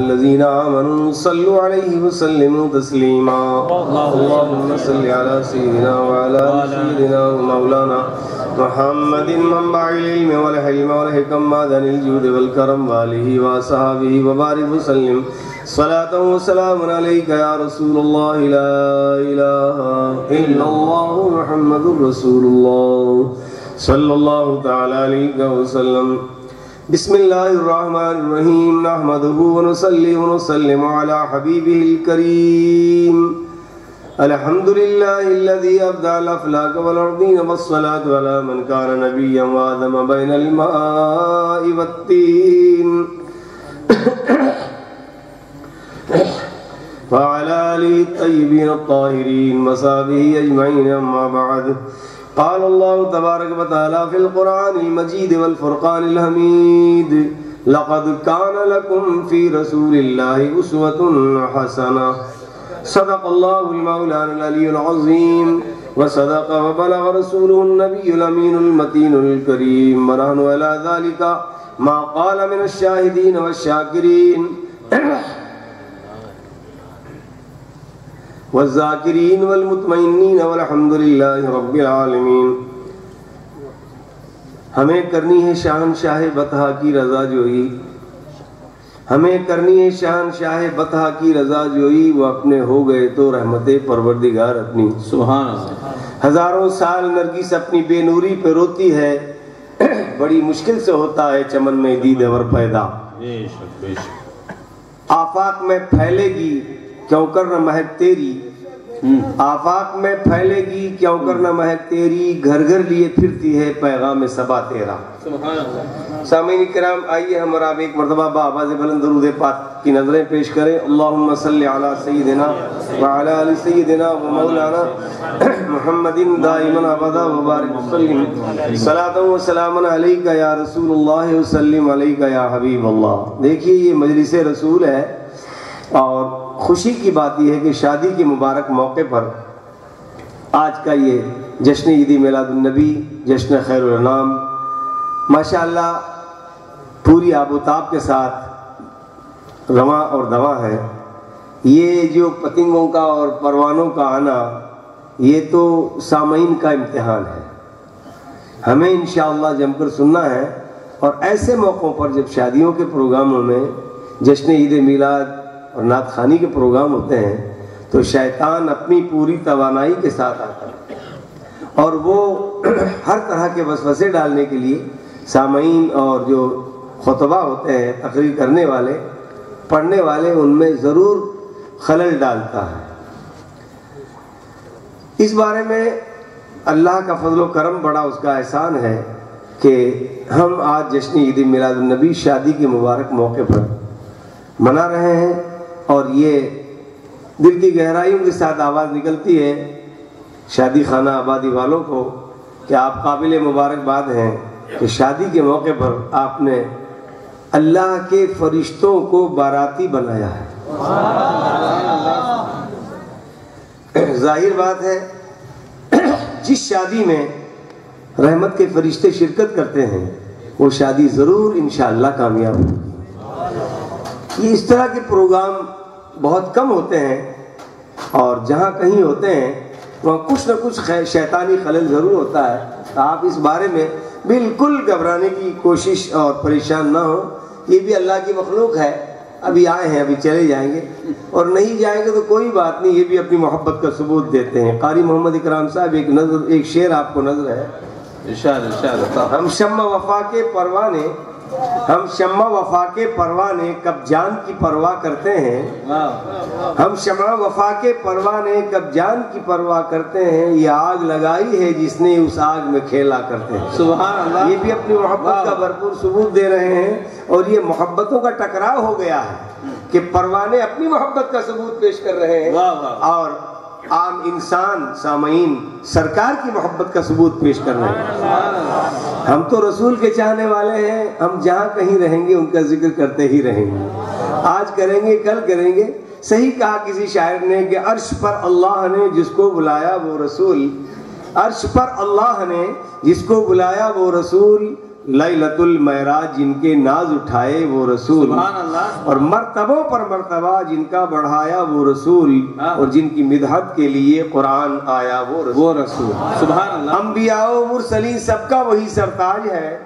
الذين آمنوا صلوا عليه وسلموا تسليما اللهم صل على سيدنا وعلى سيدنا ومولانا محمد منبع العلم والحلم والحكم معدن الجود والكرم وآله وصحبه وبارك وسلم صلاة وسلام عليك يا رسول الله لا إله إلا الله محمد رسول الله صلى الله تعالى عليه وسلم بسم الله الرحمن الرحيم نحمده ونصلي ونسلم على حبيبه الكريم الحمد لله الذي أبدع الأفلاك والأرضين والصلاة على من كان نبيا وآدم بين الماء والطين وعلى آله الطيبين الطاهرين وصحبه أجمعين أما بعد قال الله تبارك وتعالى في القرآن المجيد والفرقان الحميد لقد كان لكم في رسول الله أسوة حسنة صدق الله المولان العلي العظيم وصدق وبلغ رسوله النبي الأمين المتين الكريم ونحن على ذلك ما قال من الشاهدين والشاكرين والذاکرین والمطمئنین والحمد للہ رب العالمین. ہمیں کرنی ہے شہنشاہ بطحہ کی رضا جوئی، ہمیں کرنی ہے شہنشاہ بطحہ کی رضا جوئی، وہ اپنے ہو گئے تو رحمت پروردگار اپنی. سبحان اللہ. ہزاروں سال نرگس اپنی بے نوری پہ روتی ہے، بڑی مشکل سے ہوتا ہے چمن میں دید ور پیدا. آفاق میں پھیلے گی کیوں کرنا مہک تیری، آفاق میں پھیلے گی کیوں کرنا مہک تیری، گھر گھر لیے پھرتی ہے پیغام صبا تیرا. سامعین کرام، آئیے ہم اور آپ ایک مرتبہ بآواز بلند درود پاک کی نظریں پیش کریں. اللہم صلی علی سیدنا وعلی آل سیدنا ومولانا محمد دائما ابدا وبارک وسلم صلاۃ و سلام علیک یا رسول اللہ وسلم علیک یا حبیب اللہ. دیکھیے یہ مجلس رسول ہے، اور خوشی کی بات یہ ہے کہ شادی کے مبارک موقع پر آج کا یہ جشن عید میلاد النبی، جشن خیر الانام، ماشاءاللہ پوری آب و تاب کے ساتھ رواں اور دواں ہے. یہ جو پتنگوں کا اور پروانوں کا آنا، یہ تو سامعین کا امتحان ہے. ہمیں انشاءاللہ جم کر سننا ہے، اور ایسے موقعوں پر جب شادیوں کے پروگراموں میں جشن عید میلاد اور نعت خوانی کے پروگرام ہوتے ہیں تو شیطان اپنی پوری توانائی کے ساتھ آتا ہے، اور وہ ہر طرح کے وسوسے ڈالنے کے لیے سامعین اور جو خطبہ ہوتے ہیں، تقریر کرنے والے، پڑھنے والے، ان میں ضرور خلل ڈالتا ہے. اس بارے میں اللہ کا فضل و کرم بڑا اس کا احسان ہے کہ ہم آج جشن عید میلاد النبی شادی کے مبارک موقع پر منا رہے ہیں، اور یہ دل کی گہرائیوں کے ساتھ آواز نکلتی ہے شادی خانہ آبادی والوں کو کہ آپ قابل مبارکباد ہیں کہ شادی کے موقع پر آپ نے اللہ کے فرشتوں کو باراتی بنایا ہے. ظاہر بات ہے جس شادی میں رحمت کے فرشتے شرکت کرتے ہیں وہ شادی ضرور انشاءاللہ کامیاب ہوگی. یہ اس طرح کے پروگرام بہت کم ہوتے ہیں، اور جہاں کہیں ہوتے ہیں وہاں کچھ نہ کچھ شیطانی خلل ضرور ہوتا ہے. آپ اس بارے میں بالکل گھبرانے کی کوشش اور پریشان نہ ہو. یہ بھی اللہ کی مخلوق ہے، ابھی آئے ہیں، ابھی چلے جائیں گے، اور نہیں جائیں گے تو کوئی بات نہیں. یہ بھی اپنی محبت کا ثبوت دیتے ہیں. قاری محمد اکرام صاحب ایک شعر آپ کو نظر ہے. ہم شمع وفا کے پروانے، ہم شمع وفا کے پروانے کب جان کی پرواہ کرتے ہیں، ہم شمع وفا کے پروانے کب جان کی پرواہ کرتے ہیں، یہ آگ لگائی ہے جس نے اس آگ میں کھیلا کرتے ہیں. سبحان اللہ. یہ بھی اپنی محبت کا بھرپور ثبوت دے رہے ہیں، اور یہ محبتوں کا ٹکراؤ ہو گیا ہے کہ پروانے اپنی محبت کا ثبوت پیش کر رہے ہیں، اور عام انسان سامعین سرکار کی محبت کا ثبوت پیش کر رہے ہیں. ہم تو رسول کے چاہنے والے ہیں، ہم جہاں کہیں رہیں گے ان کا ذکر کرتے ہی رہیں گے. آج کریں گے، کل کریں گے. صحیح کہا کسی شاعر نے کہ عرش پر اللہ نے جس کو بلایا وہ رسول، عرش پر اللہ نے جس کو بلایا وہ رسول، لیلۃ المعراج جن کے ناز اٹھائے وہ رسول، سبحان اللہ، اور مرتبوں پر مرتبہ جن کا بڑھایا وہ رسول، اور جن کی مدحت کے لیے قرآن آیا وہ رسول، سبحان اللہ۔ انبیاء و مرسلین سب کا وہی سرتاج ہے،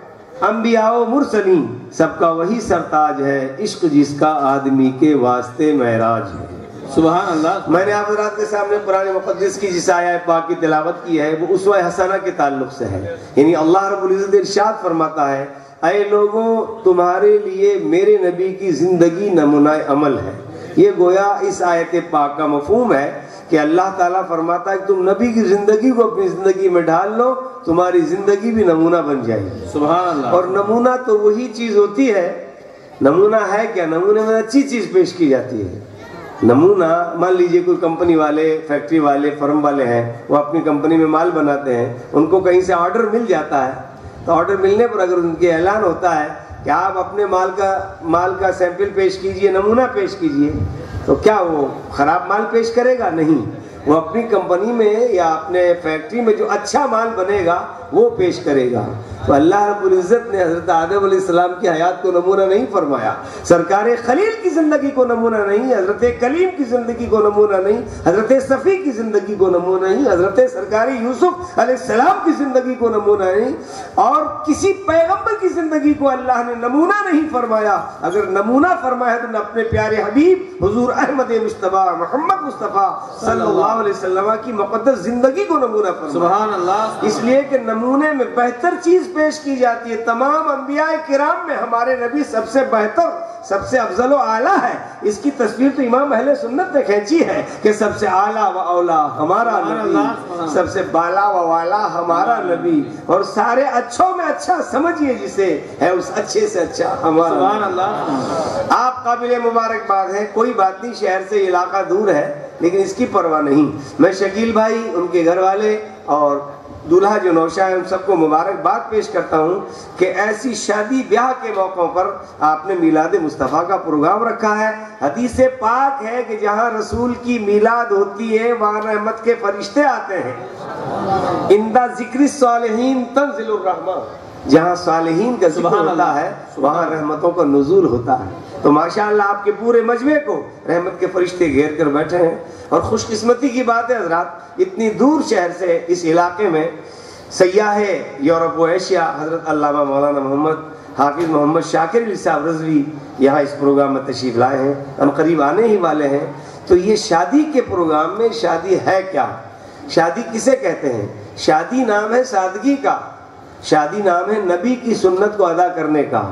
انبیاء و مرسلین سب کا وہی سرتاج ہے، عشق جس کا آدمی کے واسطے معراج ہے، سبحان اللہ۔ میں نے آپ حضرات کے سامنے قرآن مقدس کی جس آیہ پاک کی تلاوت کی ہے وہ اسوہ حسنہ کے تعلق سے ہے، یعنی اللہ رب العزت ارشاد فرماتا ہے اے لوگوں تمہارے لیے میرے نبی کی زندگی نمونہ عمل ہے۔ یہ گویا اس آیت پاک کا مفہوم ہے کہ اللہ تعالیٰ فرماتا ہے کہ تم نبی کی زندگی کو اپنی زندگی میں ڈھال لو، تمہاری زندگی بھی نمونہ بن جائے گی، سبحان اللہ۔ اور نمونہ تو وہی چیز ہوتی ہے، نمونہ ہے کیا؟ نمونے میں اچھی چیز پیش کی جاتی ہے۔ نمونہ مان لیجئے کوئی کمپنی والے، فیکٹری والے، فرم والے ہیں، وہ اپنی کمپنی میں مال بناتے ہیں، ان کو کہیں سے آرڈر مل جاتا ہے، تو آرڈر ملنے پر اگر ان کے اعلان ہوتا ہے کہ آپ اپنے مال کا سیمپل پیش کیجئے، نمونہ پیش کیجئے، تو کیا وہ خراب مال پیش کرے گا؟ نہیں، وہ اپنی کمپنی میں یا اپنے فیکٹری میں جو اچھا مال بنے گا وہ پیش کرے گا۔ تو اللہ رب العزت نے حضرت آدم علیہ السلام کی حیات کو نمونہ نہیں فرمایا، سرکار خلیل کی زندگی کو نمونہ نہیں، حضرت کلیم کی زندگی کو نمونہ نہیں، حضرت صفی کی زندگی کو نمونہ نہیں، حضرت سرکار یوسف علیہ السلام کی زندگی کو نمونہ نہیں، اور کسی پیغمبر کی زندگی کو اللہ نے نمونہ نہیں فرمایا۔ اگر نمونہ فرمایا تو اپنے پیارے حبیب حضور احمد مصطفیٰ محمد مصطفیٰ صلی اللہ علیہ وسلم کی مقدس زندگی کو نمونہ فرمایا، سبحان اللہ۔ اس لیے کہ نمونے میں بہتر چیز پیش کی جاتی ہے۔ تمام انبیاء کرام میں ہمارے نبی سب سے بہتر، سب سے افضل و اعلیٰ ہے۔ اس کی تصویر تو امام اہل سنت نے کھینچی ہے کہ سب سے اعلیٰ و اولا ہمارا نبی، سب سے بالا و والا ہمارا نبی، اور سارے اچھوں میں اچھا سمجھیے جسے ہے اس اچھے سے اچھا ہمارا، سبحان اللہ۔ آپ قابل مبارکباد ہیں، کوئی بات نہیں، شہر سے علاقہ دور ہے لیکن اس کی پرواہ نہیں۔ میں شکیل بھائی، ان کے گھر والے اور دولہا جو نوشا ہے ان سب کو مبارکباد پیش کرتا ہوں کہ ایسی شادی بیاہ کے موقعوں پر آپ نے میلاد مصطفیٰ کا پروگرام رکھا ہے۔ حدیث پاک ہے کہ جہاں رسول کی میلاد ہوتی ہے وہاں رحمت کے فرشتے آتے ہیں، عند ذکر الصالحین تنزل الرحمہ، جہاں صالحین کا ذکر ہوتا ہے وہاں رحمتوں کا نزول ہوتا ہے۔ تو ماشاءاللہ آپ کے پورے مجمع کو رحمت کے فرشتے گھیر کر بیٹھے ہیں، اور خوش قسمتی کی بات ہے حضرات، اتنی دور شہر سے اس علاقے میں سیاح یورپ و ایشیا حضرت علامہ مولانا محمد حافظ محمد شاکر علی صاحب رضوی یہاں اس پروگرام میں تشریف لائے ہیں، ہم قریب آنے ہی والے ہیں۔ تو یہ شادی کے پروگرام میں شادی ہے کیا؟ شادی کسے کہتے ہیں؟ شادی نام ہے سادگی کا، شادی نام ہے نبی کی سنت کو ادا کرنے کا۔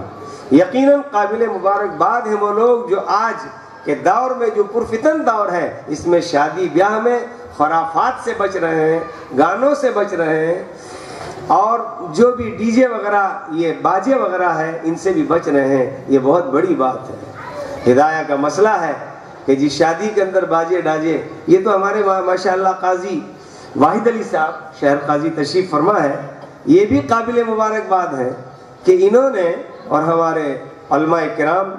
یقیناً قابل مبارکباد ہیں وہ لوگ جو آج کے دور میں، جو پرفتن دور ہے، اس میں شادی بیاہ میں خرافات سے بچ رہے ہیں، گانوں سے بچ رہے ہیں، اور جو بھی ڈی جے وغیرہ، یہ باجے وغیرہ ہے، ان سے بھی بچ رہے ہیں۔ یہ بہت بڑی بات ہے، ہدایہ کا مسئلہ ہے کہ جی شادی کے اندر باجے ڈاجے، یہ تو ہمارے ماشاءاللہ قاضی واحد علی صاحب شہر قاضی تشریف فرما ہے، یہ بھی قابل مبارکباد ہے کہ انہوں نے اور ہمارے علماء کرام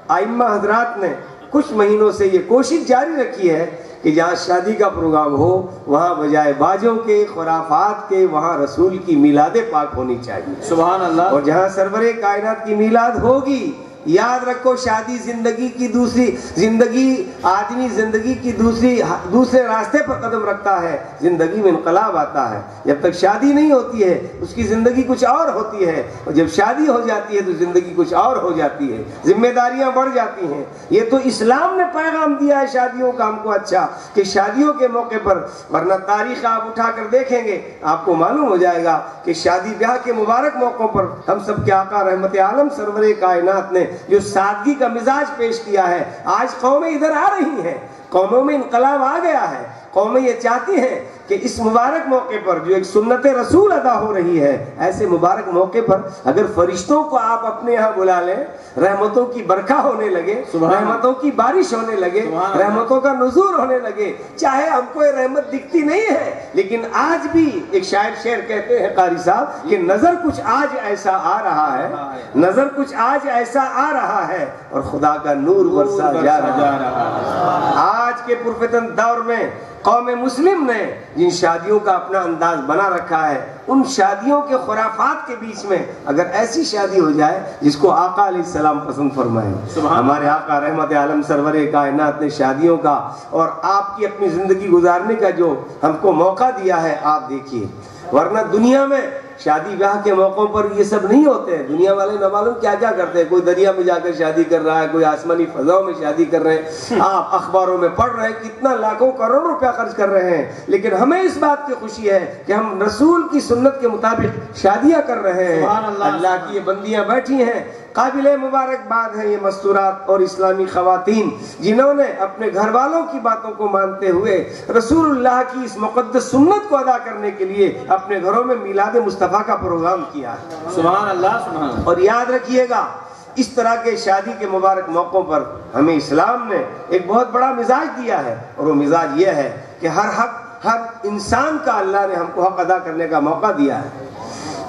ائمہ حضرات نے کچھ مہینوں سے یہ کوشش جاری رکھی ہے کہ جہاں شادی کا پروگرام ہو وہاں بجائے باجوں کے، خرافات کے، وہاں رسول کی میلاد پاک ہونی چاہیے، سبحان اللہ۔ اور جہاں سرور کائنات کی میلاد ہوگی، یاد رکھو شادی زندگی کی دوسری زندگی، آدمی زندگی کی دوسرے راستے پر قدم رکھتا ہے، زندگی میں انقلاب آتا ہے۔ جب تک شادی نہیں ہوتی ہے اس کی زندگی کچھ اور ہوتی ہے، اور جب شادی ہو جاتی ہے تو زندگی کچھ اور ہو جاتی ہے، ذمہ داریاں بڑھ جاتی ہیں۔ یہ تو اسلام نے پیغام دیا ہے شادیوں کا ہم کو، اچھا کہ شادیوں کے موقع پر، ورنہ تاریخ آپ اٹھا کر دیکھیں گے آپ کو معلوم ہو جائے گا کہ شادی بیاہ کے مبارک موقعوں پر ہم سب کے آقا رحمت عالم سرور کائنات نے جو سادگی کا مزاج پیش کیا ہے، آج قومیں ادھر آ رہی ہیں، قوموں میں انقلاب آ گیا ہے، قومیں یہ چاہتی ہیں کہ اس مبارک موقع پر جو ایک سنت رسول ادا ہو رہی ہے، ایسے مبارک موقع پر اگر فرشتوں کو آپ اپنے یہاں بلا لیں، رحمتوں کی برکھا ہونے لگے، رحمتوں کی بارش ہونے لگے، رحمتوں کا نزول ہونے لگے، چاہے ہم کو یہ رحمت دکھتی نہیں ہے لیکن آج بھی ایک شاعر کہتے ہیں قاری صاحب کہ نظر کچھ آج ایسا آ رہا ہے، نظر کچھ آج ایسا آ رہا ہے اور خدا کا نور برسا جا رہا ہے۔ آج کے پرفتن دور میں قوم مسلم نے جن شادیوں کا اپنا انداز بنا رکھا ہے، ان شادیوں کے خرافات کے بیچ میں اگر ایسی شادی ہو جائے جس کو آقا علیہ السلام پسند فرمائے، ہمارے آقا رحمت عالم سرور کائنات نے شادیوں کا اور آپ کی اپنی زندگی گزارنے کا جو ہم کو موقع دیا ہے، آپ دیکھیے، ورنہ دنیا میں شادی بیاہ کے موقعوں پر یہ سب نہیں ہوتے ہیں۔ دنیا والے نہ معلوم کیا کیا کرتے ہیں، کوئی دریا میں جا کر شادی کر رہا ہے، کوئی آسمانی فضاؤں میں شادی کر رہے ہیں، آپ اخباروں میں پڑھ رہے ہیں کتنا لاکھوں کروڑوں روپیہ خرچ کر رہے ہیں، لیکن ہمیں اس بات کی خوشی ہے کہ ہم رسول کی سنت کے مطابق شادیاں کر رہے ہیں۔ اللہ کی یہ بندیاں بیٹھی ہیں، قابل مبارکباد ہیں یہ مستورات اور اسلامی خواتین، جنہوں نے اپنے گھر والوں کی باتوں کو مانتے ہوئے رسول اللہ کی اس مقدس سنت کو ادا کرنے کے لیے اپنے گھروں میں میلاد مصطفیٰ کا پروگرام کیا ہے۔ سبحان اللہ، سبحان اللہ۔ اور یاد رکھیے گا، اس طرح کے شادی کے مبارک موقعوں پر ہمیں اسلام نے ایک بہت بڑا مزاج دیا ہے، اور وہ مزاج یہ ہے کہ ہر انسان کا اللہ نے ہم کو حق ادا کرنے کا موقع دیا ہے۔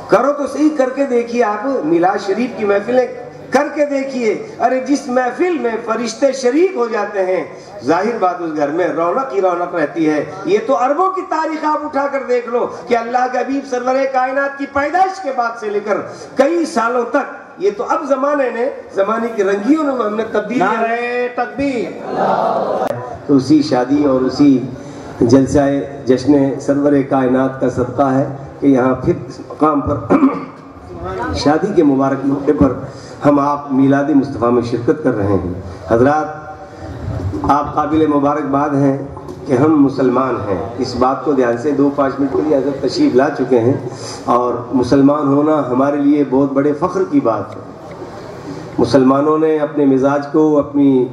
کرو تو صحیح، کر کے دیکھیے، آپ میلاد شریف کی محفلیں کر کے دیکھیے، ارے جس محفل میں فرشتے شریک ہو جاتے ہیں، ظاہر بات اس گھر میں رونق ہی رونق رہتی ہے۔ یہ تو عربوں کی تاریخ آپ اٹھا کر دیکھ لو کہ اللہ کے حبیب سرور کائنات کی پیدائش کے بعد سے لے کر کئی سالوں تک، یہ تو اب زمانے کی رنگیوں میں ہم نے تبدیل نعرہ تکبیر، تو اسی شادی اور اسی جلسہ جشن سرور کائنات کا صدقہ ہے کہ یہاں پھر اس مقام پر شادی کے مبارک موقع پر ہم آپ میلاد مصطفیٰ میں شرکت کر رہے ہیں۔ حضرات، آپ قابل مبارکباد ہیں کہ ہم مسلمان ہیں، اس بات کو دھیان سے 2-5 منٹ کے لیے حضرت تشریف لا چکے ہیں، اور مسلمان ہونا ہمارے لیے بہت بڑے فخر کی بات ہے۔ مسلمانوں نے اپنے مزاج کو، اپنی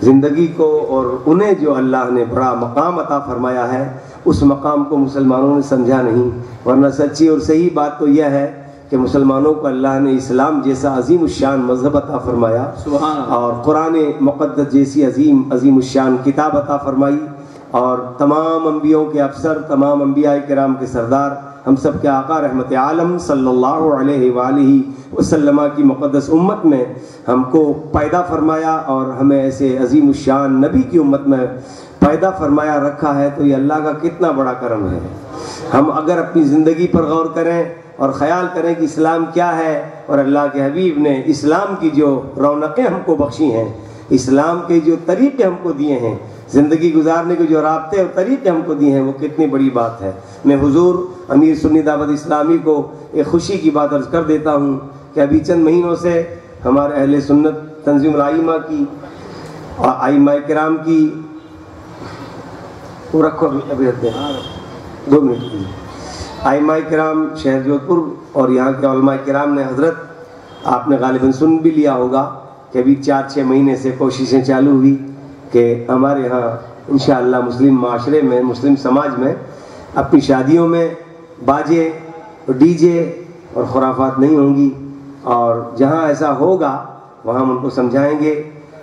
زندگی کو، اور انہیں جو اللہ نے بڑا مقام عطا فرمایا ہے، اس مقام کو مسلمانوں نے سمجھا نہیں، ورنہ سچی اور صحیح بات تو یہ ہے کہ مسلمانوں کو اللہ نے اسلام جیسا عظیم الشان مذہب عطا فرمایا، اور قرآن مقدس جیسی عظیم الشان کتاب عطا فرمائی، اور تمام انبیاء کے افسر، تمام انبیاء کرام کے سردار، ہم سب کے آقا رحمت عالم صلی اللہ علیہ وآلہ وسلم کی مقدس امت میں ہم کو پیدا فرمایا، اور ہمیں ایسے عظیم الشان نبی کی امت میں پیدا فرمایا رکھا ہے، تو یہ اللہ کا کتنا بڑا کرم ہے۔ ہم اگر اپنی زندگی پر غور کریں اور خیال کریں کہ اسلام کیا ہے، اور اللہ کے حبیب نے اسلام کی جو رونقیں ہم کو بخشی ہیں، اسلام کے جو طریقے ہم کو دیے ہیں، زندگی گزارنے کے جو رابطے اور طریقے ہم کو دیے ہیں، وہ کتنی بڑی بات ہے۔ میں حضور امیر سنی دعوت اسلامی کو ایک خوشی کی بات عرض کر دیتا ہوں کہ ابھی چند مہینوں سے ہمارے اہل سنت تنظیم الائمہ کی اور ائمہ کرام کی، وہ رکھو ابھی رکھتے ہیں 2 منٹ کی، ائمہ کرام شہر جودھپور اور یہاں کے علماء کرام نے، حضرت آپ نے غالباً سن بھی لیا ہوگا کہ ابھی 4-6 مہینے سے کوششیں چالو ہوئی کہ ہمارے ہاں انشاءاللہ مسلم معاشرے میں، مسلم سماج میں اپنی شادیوں میں باجے اور ڈی جے اور خرافات نہیں ہوں گی، اور جہاں ایسا ہوگا وہاں ہم ان کو سمجھائیں گے،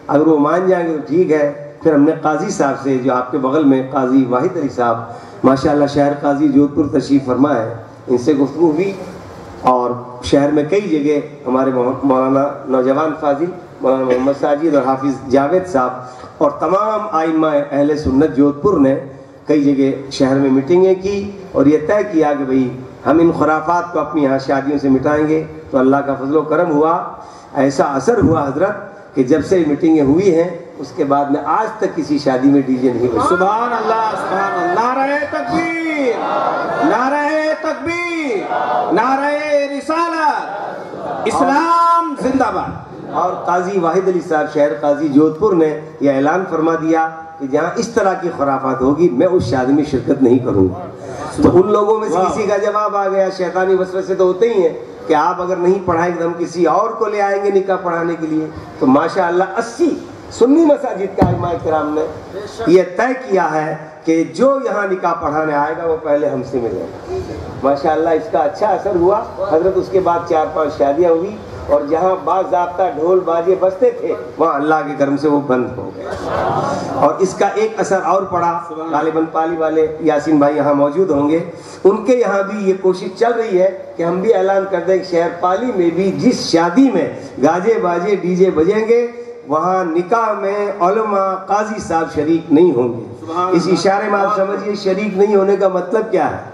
اگر وہ مان جائیں گے تو ٹھیک ہے۔ پھر ہم نے قاضی صاحب سے، جو آپ کے بغل میں قاضی واحد علی صاحب ماشاءاللہ شہر قاضی جودھپور تشریف فرما ہے، ان سے گفتگو ہوئی، اور شہر میں کئی جگہ ہمارے مولانا نوجوان فاضل مولانا محمد ساجد اور حافظ جاوید صاحب اور تمام ائمہ اہل سنت جودھپور نے کئی جگہ شہر میں میٹنگیں کی، اور یہ طے کیا کہ بھئی ہم ان خرافات کو اپنی یہاں شادیوں سے مٹائیں گے۔ تو اللہ کا فضل و کرم ہوا، ایسا اثر ہوا حضرت کہ جب سے میٹنگیں ہوئی ہیں اس کے بعد میں آج تک کسی شادی میں ڈی جے نہیں بجا۔ سبحان اللہ، سبحان اللہ، نعرہ تکبیر، نعرہ تکبیر، نعرہ رسالت، اسلام زندہ باد۔ اور قاضی واحد علی صاحب شہر قاضی جودھپور نے یہ اعلان فرما دیا کہ جہاں اس طرح کی خرافات ہوگی میں اس شادی میں شرکت نہیں کروں گا۔ تو ان لوگوں میں سے کسی کا جواب آ گیا، شیطانی وسوسے تو ہوتے ہی ہیں کہ آپ اگر نہیں پڑھائیں گے ہم کسی اور کو لے آئیں گے نکاح پڑھانے کے لیے۔ تو ماشاءاللہ 80 سنی مساجد کے ائمہ کرام نے یہ طے کیا ہے کہ جو یہاں نکاح پڑھانے آئے گا وہ پہلے ہم سے ملے گا۔ ماشاءاللہ اس کا اچھا اثر ہوا حضرت۔ اس کے بعد 4-5 شادیاں ہوئی، اور جہاں باضابطہ ڈھول باجے بجتے تھے وہاں اللہ کے کرم سے وہ بند ہو گئے۔ اور اس کا ایک اثر اور پڑا، غالباً پالی والے یاسین بھائی یہاں موجود ہوں گے، ان کے یہاں بھی یہ کوشش چل رہی ہے کہ ہم بھی اعلان کر دیں کہ شہر پالی میں بھی جس شادی میں گاجے باجے ڈی جے بجیں گے وہاں نکاح میں علماء قاضی صاحب شریک نہیں ہوں گے۔ اس اشارے میں آپ سمجھیے شریک نہیں ہونے کا مطلب کیا ہے۔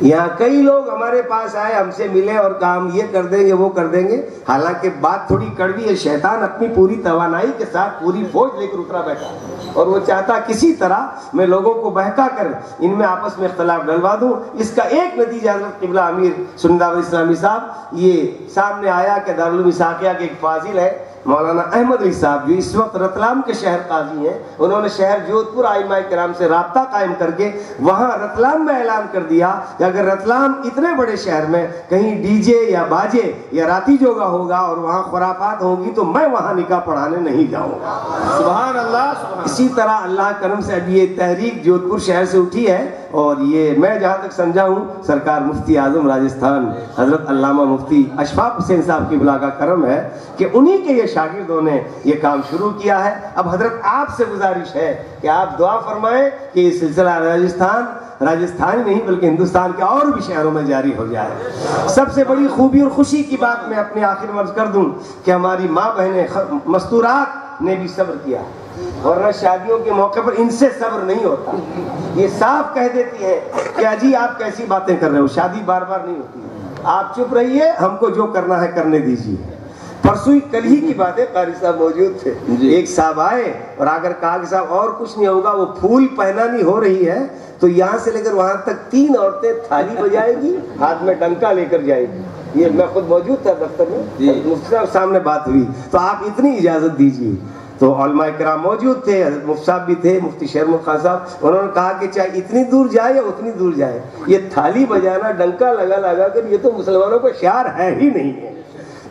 یہاں کئی لوگ ہمارے پاس آئے، ہم سے ملے اور کہا ہم یہ کر دیں گے وہ کر دیں گے، حالانکہ بات تھوڑی کڑوی ہے۔ شیطان اپنی پوری توانائی کے ساتھ پوری فوج لے کر اترا بیٹھا اور وہ چاہتا کسی طرح میں لوگوں کو بہکا کر ان میں آپس میں اختلاف ڈلوا دوں۔ اس کا ایک نتیجہ حضرت قبلہ امیر سنی دعوت اسلامی صاحب یہ سامنے آیا کہ دارالعلوم اسحاقیہ کے ایک فاضل ہے مولانا احمد علی صاحب، جو اس وقت رتلام کے شہر قاضی ہیں، انہوں نے شہر جودھپور ائمہ کرام سے رابطہ قائم کر کے وہاں رتلام میں اعلان کر دیا کہ اگر رتلام اتنے بڑے شہر میں کہیں ڈی جے یا باجے یا راتی جوگا ہوگا اور وہاں خرافات ہوگی تو میں وہاں نکاح پڑھانے نہیں جاؤں گا۔ سبحان اللہ، سبحان۔ اسی طرح اللہ کرم سے اب یہ تحریک جودھپور شہر سے اٹھی ہے، اور یہ میں جہاں تک سمجھا ہوں سرکار مفتی اعظم راجستھان حضرت علامہ مفتی اشفاق حسین صاحب کی بلا کا کرم ہے کہ انہی کے یہ شاگردوں نے یہ کام شروع کیا ہے۔ اب حضرت آپ سے گزارش ہے کہ آپ دعا فرمائیں کہ یہ سلسلہ راجستھان نہیں بلکہ ہندوستان کے اور بھی شہروں میں جاری ہو جائے۔ سب سے بڑی خوبی اور خوشی کی بات میں اپنے آخر میں عرض کر دوں کہ ہماری ماں بہنیں مستورات نے بھی صبر کیا، ورنہ شادیوں کے موقع پر ان سے صبر نہیں ہوتا۔ یہ صاف کہہ دیتی ہے کہ اجی آپ کیسی باتیں کر رہے ہو، شادی بار بار نہیں ہوتی، آپ چپ رہیے، ہم کو جو کرنا ہے کرنے دیجیے۔ پرسوں کل ہی کی بات ہے، قاری صاحب موجود تھے، ایک صاحب آئے اور اگر کہا کہ صاحب اور کچھ نہیں ہوگا، وہ پھول پہنانی ہو رہی ہے تو یہاں سے لے کر وہاں تک 3 عورتیں تھالی بجائے گی، ہاتھ میں ڈنکا لے کر جائے گی۔ یہ میں خود موجود تھا دفتر میں، مفتی صاحب سامنے بات ہوئی تو آپ اتنی اجازت دیجیے۔ تو علماء کرام موجود تھے، حضرت مفتی صاحب بھی تھے، مفتی شیر محمد خان صاحب، انہوں نے کہا کہ چاہے اتنی دور جائے یا اتنی دور جائے، یہ تھالی بجانا ڈنکا لگا کر یہ تو مسلمانوں کا شعار ہے ہی نہیں ہے۔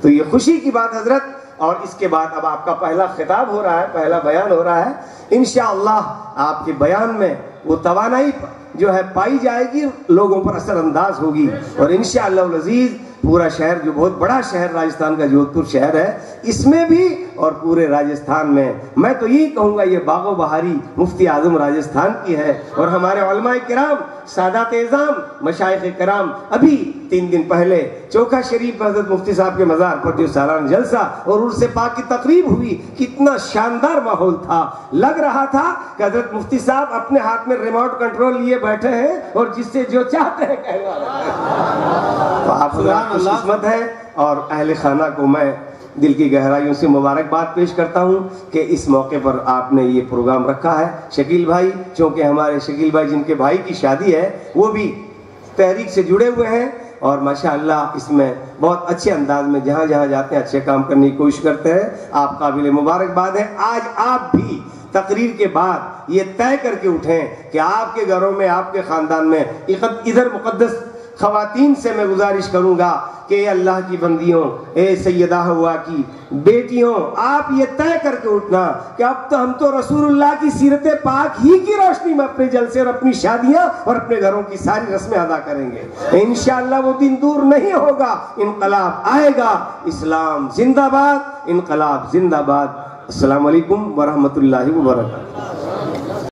تو یہ خوشی کی بات حضرت، اور اس کے بعد اب آپ کا پہلا خطاب ہو رہا ہے، پہلا بیان ہو رہا ہے، انشاءاللہ آپ کے بیان میں وہ توانائی جو ہے پائی جائے گی، لوگوں پر اثر انداز ہوگی، اور انشاءاللہ العزیز پورا شہر جو بہت بڑا شہر راجستھان کا جودھپور شہر ہے، اس میں بھی اور پورے راجستھان میں تو یہی کہوں گا یہ باغ و بہاری مفتی اعظم راجستھان کی ہے، اور ہمارے علماء کرام، سادات اعظام، مشائخ کرام، ابھی 3 دن پہلے چوکھا شریف میں حضرت مفتی صاحب کے مزار پر جو سالانہ جلسہ اور عرس پاک کی تقریب ہوئی، کتنا شاندار ماحول تھا، لگ رہا تھا کہ حضرت مفتی صاحب اپنے ہاتھ میں ریموٹ کنٹرول لیے بیٹھے ہیں اور جس سے جو چاہتے ہیں کہنا رہے ہیں۔ تو آپ خوش قسمت ہے، اور اہل خانہ کو میں دل کی گہرائیوں سے مبارکباد پیش کرتا ہوں کہ اس موقع پر آپ نے یہ پروگرام رکھا ہے۔ شکیل بھائی، چونکہ ہمارے شکیل بھائی جن کے بھائی کی شادی ہے وہ بھی تحریک سے جڑے ہوئے ہیں، اور ماشاءاللہ اس میں بہت اچھے انداز میں جہاں جہاں جاتے ہیں اچھے کام کرنے کی کوشش کرتے ہیں۔ آپ قابل مبارکباد ہیں۔ آج آپ بھی تقریر کے بعد یہ طے کر کے اٹھیں کہ آپ کے گھروں میں، آپ کے خاندان میں، ادھر مقدس خواتین سے میں گزارش کروں گا کہ اے اللہ کی بندیوں، اے سیدہ ہوا کی بیٹیوں، آپ یہ طے کر کے اٹھنا کہ اب تو ہم تو رسول اللہ کی سیرت پاک ہی کی روشنی میں اپنے جلسے اور اپنی شادیاں اور اپنے گھروں کی ساری رسمیں ادا کریں گے۔ انشاءاللہ وہ دن دور نہیں ہوگا، انقلاب آئے گا۔ اسلام زندہ باد، انقلاب زندہ باد۔ السلام علیکم ورحمۃ اللہ وبرکاتہ۔